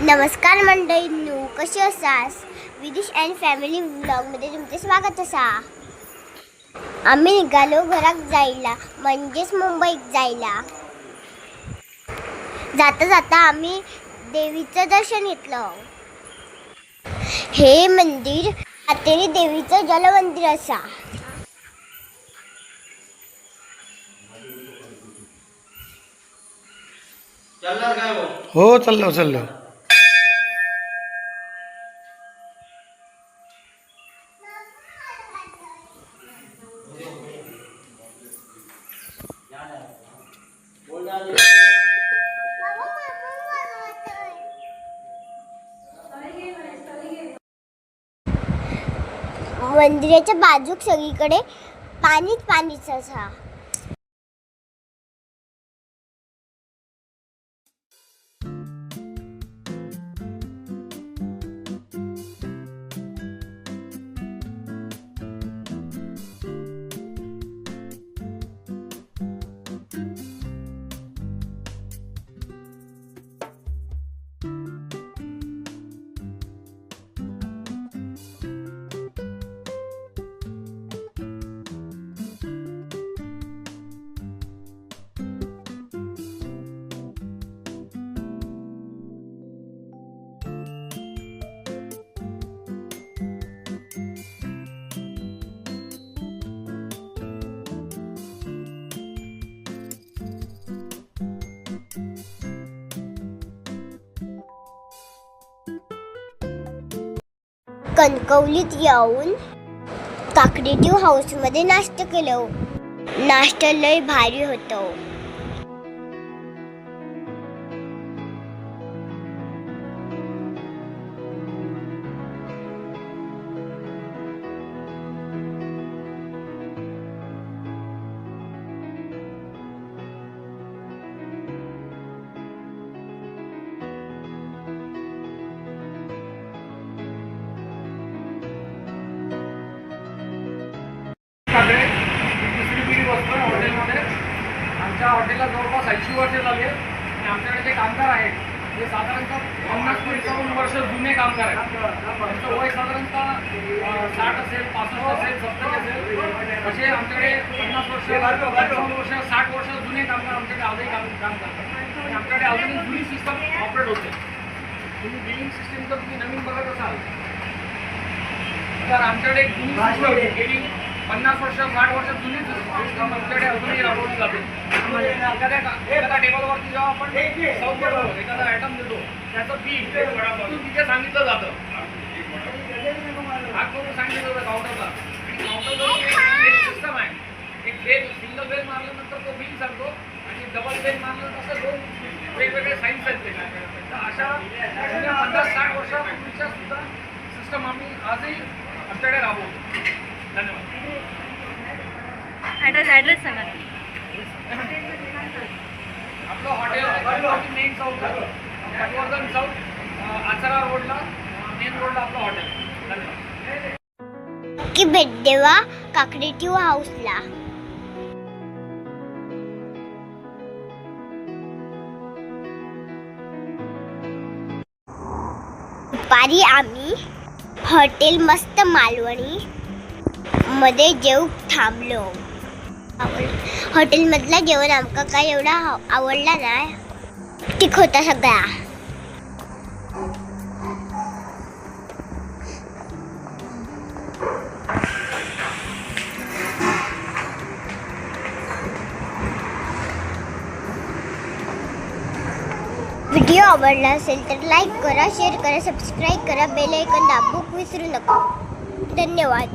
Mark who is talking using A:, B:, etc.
A: नमस्कार मंडळींनो, कशी असास? विदिश and family व्लॉगमध्ये तुमचे स्वागत असा. आम्ही निघालो घरात जायला, म्हणजेच मुंबईत जायला. जाता जाता आम्ही देवीचं दर्शन घेतलं. हे मंदिर कातेरी देवीचं जलमंदिर असा.
B: हो चाललो.
A: मंदिराच्या बाजूक सगळीकडे पाणीच असा. कणकवलीत येऊन काकडेटिव्ह हाऊसमध्ये नाश्ता केलं. नाश्ता लय भारी होतं.
C: तिसरी पिढी बसतो हॉटेलमध्ये. आमच्या हॉटेलला जवळपास 80 वर्ष झाली आहेत. आणि आमच्याकडे जे कामगार आहेत ते साधारणतः 50-55 वर्ष जुने कामगार आहेत. त्यांचं वय साधारणतः 60 असेल, 65 असेल, 70 असेल. असे आमच्याकडे 50 वर्ष, 55 वर्ष, 60 वर्ष जुने कामगार आमच्याकडे आजही काम करतात. आणि आमच्याकडे अजूनही जुनी सिस्टम ऑपरेट होते. तुम्ही बिलिंग सिस्टम जर तुम्ही नवीन बघत असाल तर आमच्याकडे एक जुनी सिस्टम गेली 50 वर्ष, 60 वर्ष जुनी सिस्टम आमच्याकडे अजूनही राबवली जाते. एखाद्या टेबलवरती जेव्हा आपण सर्व करतो, एखादा आयटम देतो, त्याचं बिल तिथे सांगितलं जातं. हात करून सांगितलं जातं काउंटरला. काउंटरवर एक सिस्टम आहे. एक बेल, सिंगल बेल मारल्यानंतर तो बिल सांगतो आणि डबल बेल मारलं तसं 2 वेगवेगळे साईन्स आहेत. तर अशा 50-60 वर्षापूर्वीच्या सुद्धा सिस्टम आम्ही आजही आमच्याकडे राबवतो. धन्यवाद.
D: ॲड्रेस सांगा.
C: आपलं हॉटेल मेन चौक, पटवर्धन चौक, आचरा रोडला, मेन रोडला आपलं हॉटेल. धन्यवाद.
A: की भेट देवा काकडेटिव्ह हाऊसला. दुपारी आम्ही हॉटेल मस्त मालवणी मध्ये जेवून थांबलो. हॉटेलमधला जेवण आमका काय एवढा आवडला नाही. ठीक होता सगळा. व्हिडिओ आवडला असेल तर लाईक करा, शेअर करा, सबस्क्राईब करा, बेल आयकॉन दाबूक विसरू नका. धन्यवाद.